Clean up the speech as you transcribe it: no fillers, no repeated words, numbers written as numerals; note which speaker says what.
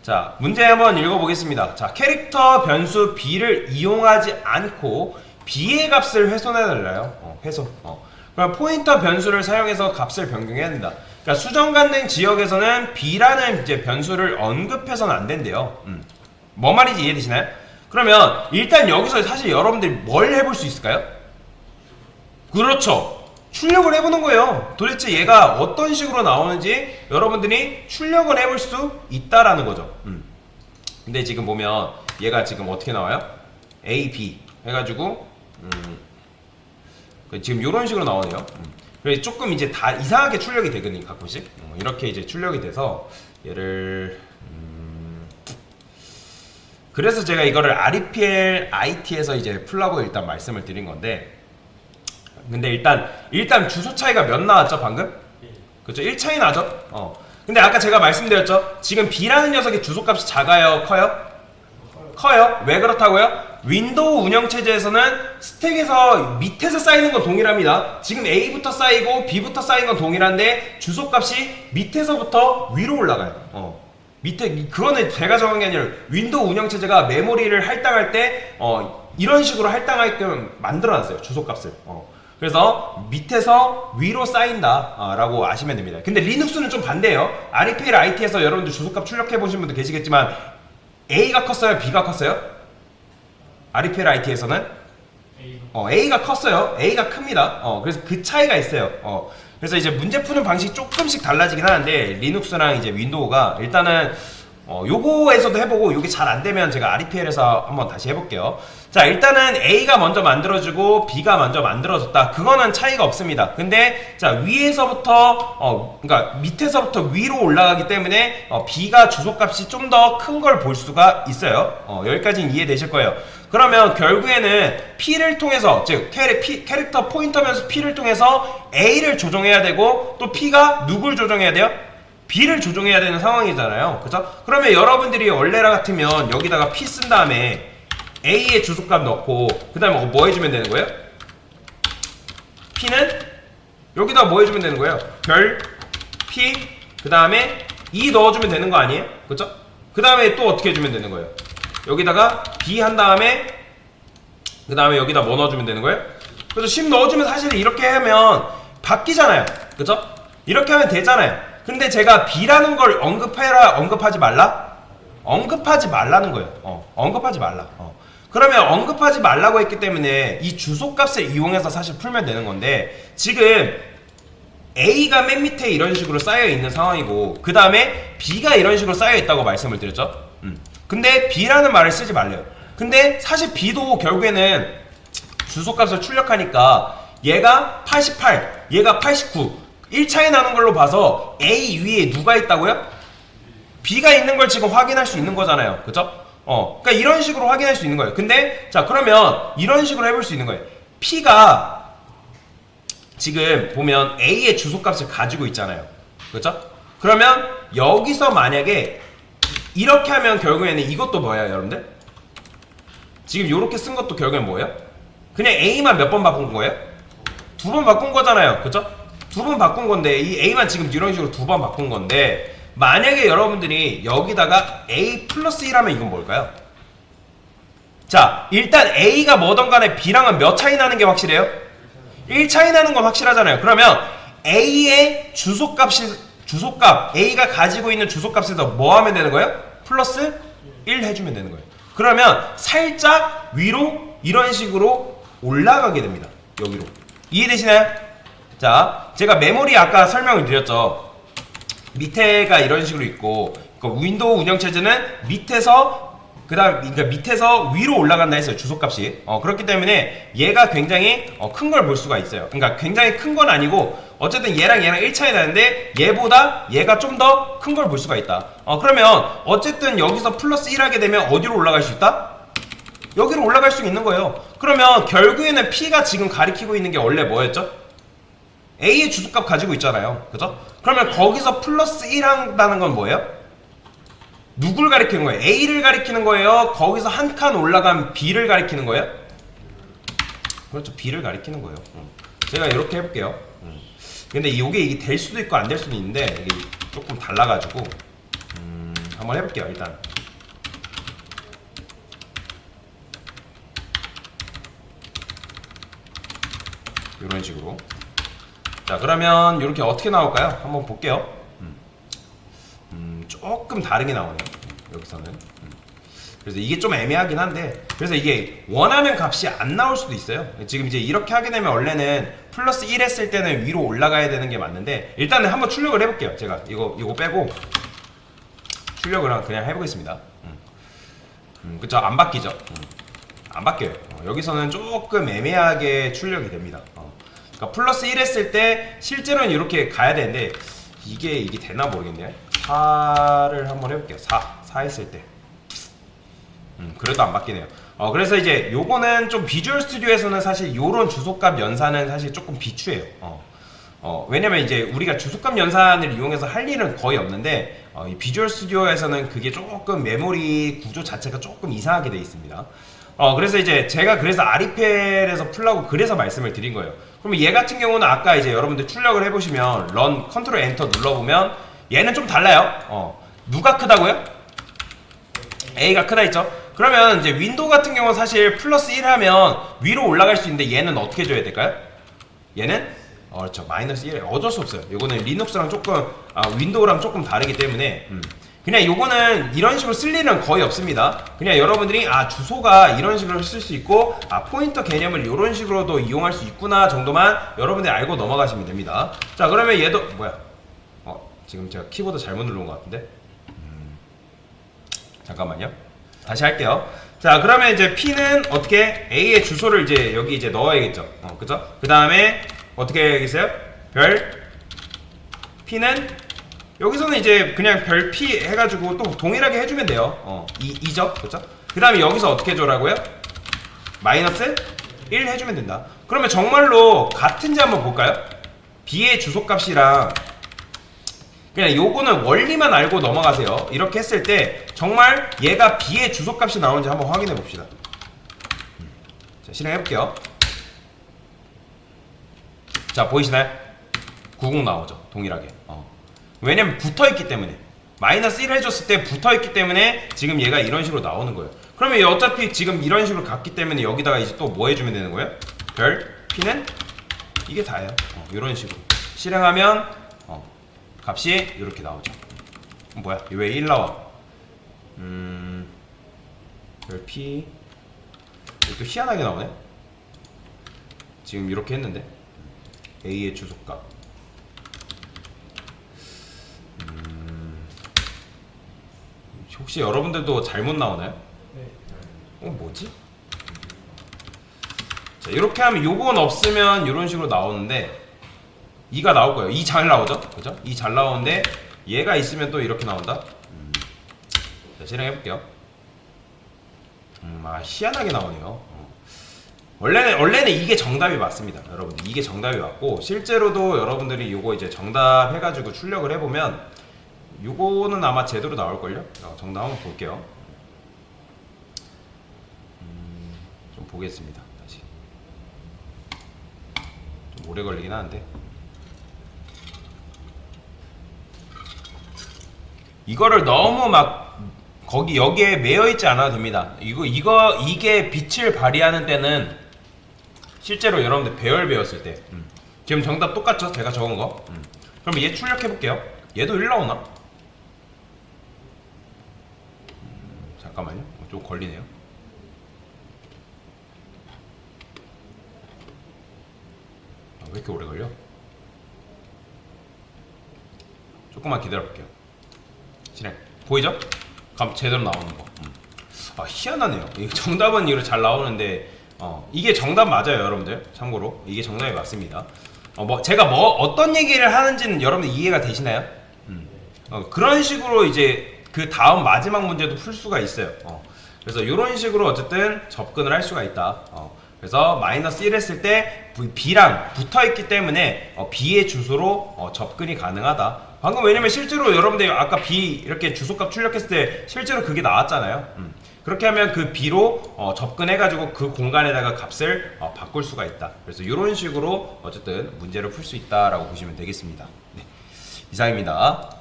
Speaker 1: 자, 문제 한번 읽어보겠습니다. 자, 캐릭터 변수 b를 이용하지 않고 b의 값을 훼손해달라요. 훼손. 그럼 포인터 변수를 사용해서 값을 변경해야 된다. 그러니까 수정 가능 지역에서는 b라는 이제 변수를 언급해서는 안 된대요. 뭐 말인지 이해되시나요? 그러면 일단 여기서 사실 여러분들이 뭘 해볼 수 있을까요? 그렇죠. 출력을 해보는 거예요. 도대체 얘가 어떤 식으로 나오는지 여러분들이 출력을 해볼 수 있다라는 거죠. 근데 지금 보면 얘가 지금 어떻게 나와요? A, B 해가지고 지금 이런 식으로 나오네요. 그래서 조금 이제 다 이상하게 출력이 되거든요. 가끔씩 이렇게 이제 출력이 돼서 얘를 그래서 제가 이거를 REPL IT에서 이제 풀라고 일단 말씀을 드린 건데, 근데 일단 주소 차이가 몇 나왔죠 방금? 그렇죠? 1 차이 나죠? 근데 아까 제가 말씀드렸죠? 지금 B라는 녀석의 주소값이 작아요? 커요? 커요. 왜 그렇다고요? 윈도우 운영체제에서는 스택에서 밑에서 쌓이는 건 동일합니다. 지금 A부터 쌓이고 B부터 쌓인 건 동일한데 주소값이 밑에서부터 위로 올라가요. 밑에 그거는 제가 정한 게 아니라 윈도우 운영체제가 메모리를 할당할 때 이런 식으로 할당하게끔 만들어놨어요. 주소값을. 그래서 밑에서 위로 쌓인다 라고 아시면 됩니다. 근데 리눅스는 좀 반대예요. REPL IT에서 여러분들 주소값 출력해 보신 분들 계시겠지만 A가 컸어요? B가 컸어요? REPL IT에서는 A가 컸어요. A가 큽니다. 그래서 그 차이가 있어요. 그래서 이제 문제 푸는 방식이 조금씩 달라지긴 하는데 리눅스랑 이제 윈도우가 일단은 요거에서도 해보고 요게 잘 안되면 제가 REPL에서 한번 다시 해볼게요. 자, 일단은 A가 먼저 만들어지고 B가 먼저 만들어졌다. 그거는 차이가 없습니다. 근데 자, 위에서부터 그러니까 밑에서부터 위로 올라가기 때문에 B가 주소값이 좀 더 큰 걸 볼 수가 있어요. 여기까지는 이해되실 거예요. 그러면 결국에는 P를 통해서, 즉 캐릭터 포인터 변수 P를 통해서 A를 조정해야 되고, 또 P가 누굴 조정해야 돼요? B를 조정해야 되는 상황이잖아요. 그죠? 그러면 여러분들이 원래라 같으면 여기다가 P 쓴 다음에 A의 주소값 넣고 그 다음에 뭐 해주면 되는 거예요? P는 여기다 뭐 해주면 되는 거예요? 별 P 그 다음에 2 넣어주면 되는 거 아니에요? 그쵸? 그 다음에 또 어떻게 해주면 되는 거예요? 여기다가 B 한 다음에 그 다음에 여기다 뭐 넣어주면 되는 거예요? 그래서 10 넣어주면 사실 이렇게 하면 바뀌잖아요. 그쵸? 이렇게 하면 되잖아요. 근데 제가 B라는 걸 언급해라, 언급하지 말라? 언급하지 말라는 거예요. 언급하지 말라. 그러면 언급하지 말라고 했기 때문에 이 주소값을 이용해서 사실 풀면 되는 건데, 지금 A가 맨 밑에 이런 식으로 쌓여 있는 상황이고 그 다음에 B가 이런 식으로 쌓여 있다고 말씀을 드렸죠. 근데 B라는 말을 쓰지 말래요. 근데 사실 B도 결국에는 주소값을 출력하니까 얘가 88, 얘가 89 1 차이 나는 걸로 봐서 A 위에 누가 있다고요? B가 있는 걸 지금 확인할 수 있는 거잖아요. 그쵸? 그러니까 이런 식으로 확인할 수 있는 거예요. 근데 자, 그러면 이런 식으로 해볼 수 있는 거예요. P가 지금 보면 A의 주소값을 가지고 있잖아요. 그쵸? 그러면 여기서 만약에 이렇게 하면 결국에는 이것도 뭐예요, 여러분들? 지금 이렇게 쓴 것도 결국엔 뭐예요? 그냥 A만 몇 번 바꾼 거예요? 2번 바꾼 거잖아요. 그쵸? 2번 바꾼 건데 이 A만 지금 이런 식으로 2번 바꾼 건데, 만약에 여러분들이 여기다가 A 플러스 1 하면 이건 뭘까요? 자, 일단 A가 뭐든 간에 B랑은 몇 차이 나는 게 확실해요? 1 차이 나는 건 확실하잖아요. 그러면 A의 주소값 A가 가지고 있는 주소값에서 뭐 하면 되는 거예요? 플러스 1 해주면 되는 거예요. 그러면 살짝 위로 이런 식으로 올라가게 됩니다. 여기로. 이해되시나요? 자, 제가 메모리 아까 설명을 드렸죠. 밑에가 이런 식으로 있고, 윈도우 운영체제는 밑에서 그러니까 밑에서 위로 올라간다 했어요. 주소값이. 그렇기 때문에 얘가 굉장히 큰 걸 볼 수가 있어요. 그러니까 굉장히 큰 건 아니고 어쨌든 얘랑 1 차이 나는데 얘보다 얘가 좀 더 큰 걸 볼 수가 있다. 그러면 어쨌든 여기서 플러스 1 하게 되면 어디로 올라갈 수 있다? 여기로 올라갈 수 있는 거예요. 그러면 결국에는 P가 지금 가리키고 있는 게 원래 뭐였죠? A의 주소값 가지고 있잖아요. 그죠? 그러면 거기서 플러스 1 한다는 건 뭐예요? 누굴 가리키는 거예요? A를 가리키는 거예요? 거기서 한 칸 올라간 B를 가리키는 거예요? 그렇죠. B를 가리키는 거예요. 제가 이렇게 해볼게요. 근데 이게 될 수도 있고 안 될 수도 있는데 이게 조금 달라가지고 한번 해볼게요. 일단 이런 식으로. 자, 그러면 이렇게 어떻게 나올까요? 한번 볼게요. 조금 다르게 나오네요. 여기서는. 그래서 이게 좀 애매하긴 한데, 그래서 이게 원하는 값이 안 나올 수도 있어요. 지금 이제 이렇게 하게 되면 원래는 플러스 1 했을 때는 위로 올라가야 되는 게 맞는데, 일단은 한번 출력을 해볼게요. 제가 이거 빼고 출력을 그냥 해보겠습니다. 그쵸? 안 바뀌죠? 안 바뀌어요. 여기서는 조금 애매하게 출력이 됩니다. 그러니까 플러스 1 했을 때 실제로는 이렇게 가야 되는데, 이게 되나 모르겠네요. 4를 한번 해볼게요. 4 했을 때. 그래도 안 바뀌네요. 그래서 이제 요거는 좀 비주얼 스튜디오에서는 사실 요런 주소값 연산은 사실 조금 비추해요. 왜냐면 이제 우리가 주소값 연산을 이용해서 할 일은 거의 없는데, 이 비주얼 스튜디오에서는 그게 조금 메모리 구조 자체가 조금 이상하게 돼 있습니다. 그래서 이제 제가 그래서 아리펠에서 풀라고 그래서 말씀을 드린 거예요. 그러면 얘 같은 경우는 아까 이제 여러분들 출력을 해보시면 런 컨트롤 엔터 눌러보면 얘는 좀 달라요. 누가 크다고요? A가 크다 했죠? 그러면 이제 윈도우 같은 경우는 사실 플러스 1 하면 위로 올라갈 수 있는데 얘는 어떻게 줘야 될까요? 얘는 그렇죠, 마이너스 1. 어쩔 수 없어요. 요거는 리눅스랑 조금 윈도우랑 조금 다르기 때문에 그냥 요거는 이런 식으로 쓸 일은 거의 없습니다. 그냥 여러분들이 주소가 이런 식으로 쓸 수 있고 포인터 개념을 이런 식으로도 이용할 수 있구나 정도만 여러분들이 알고 넘어가시면 됩니다. 자, 그러면 얘도 뭐야? 지금 제가 키보드 잘못 누른 것 같은데? 잠깐만요. 다시 할게요. 자, 그러면 이제 P는 어떻게 A의 주소를 이제 여기 이제 넣어야겠죠. 그죠? 그 다음에 어떻게 해야겠어요? 별 P는 여기서는 이제 그냥 별 P 해가지고 또 동일하게 해주면 돼요. 2죠? 그죠? 그 다음에 여기서 어떻게 해줘라고요? 마이너스 1 해주면 된다. 그러면 정말로 같은지 한번 볼까요? B의 주소값이랑 그냥 요거는 원리만 알고 넘어가세요. 이렇게 했을 때 정말 얘가 B의 주소값이 나오는지 한번 확인해 봅시다. 자, 실행해 볼게요. 자, 보이시나요? 90 나오죠. 동일하게. 왜냐면 붙어있기 때문에 마이너스 1 해줬을 때 붙어있기 때문에 지금 얘가 이런 식으로 나오는 거예요. 그러면 얘 어차피 지금 이런 식으로 갔기 때문에 여기다가 이제 또 뭐 해주면 되는 거예요? 별 P는 이게 다예요. 이런 식으로 실행하면 값이 이렇게 나오죠. 뭐야? 왜 1 나와? 별 P 또 희한하게 나오네. 지금 이렇게 했는데 A의 주소값 혹시 여러분들도 잘못 나오나요? 네. 뭐지? 자, 이렇게 하면 요건 없으면 이런 식으로 나오는데 2가 나올 거예요. 2 잘 나오죠? 그죠? 2 잘 나오는데 얘가 있으면 또 이렇게 나온다. 자, 실행해 볼게요. 희한하게 나오네요. 원래는 이게 정답이 맞습니다. 여러분, 이게 정답이 맞고 실제로도 여러분들이 요거 이제 정답 해가지고 출력을 해보면 요거는 아마 제대로 나올걸요? 정답 한번 볼게요. 좀 보겠습니다. 다시 좀 오래 걸리긴 하는데 이거를 너무 막 여기에 매여 있지 않아도 됩니다. 이게 빛을 발휘하는 때는 실제로 여러분들 배열 배웠을 때 지금 정답 똑같죠? 제가 적은 거. 그럼 얘 출력해 볼게요. 얘도 1 나오나? 잠깐만요. 좀 걸리네요. 왜 이렇게 오래 걸려? 조금만 기다려 볼게요. 실행. 보이죠? 감 제대로 나오는 거. 희한하네요. 정답은 이렇게 잘 나오는데 이게 정답 맞아요, 여러분들. 참고로 이게 정답이 맞습니다. 제가 어떤 얘기를 하는지는 여러분들 이해가 되시나요? 그런 식으로 이제 그 다음 마지막 문제도 풀 수가 있어요. 그래서 이런 식으로 어쨌든 접근을 할 수가 있다. 그래서 마이너스 1 했을 때 B랑 붙어있기 때문에 B의 주소로 접근이 가능하다. 방금 왜냐면 실제로 여러분들 아까 B 이렇게 주소값 출력했을 때 실제로 그게 나왔잖아요. 그렇게 하면 그 B로 접근해가지고 그 공간에다가 값을 바꿀 수가 있다. 그래서 이런 식으로 어쨌든 문제를 풀 수 있다라고 보시면 되겠습니다. 네. 이상입니다.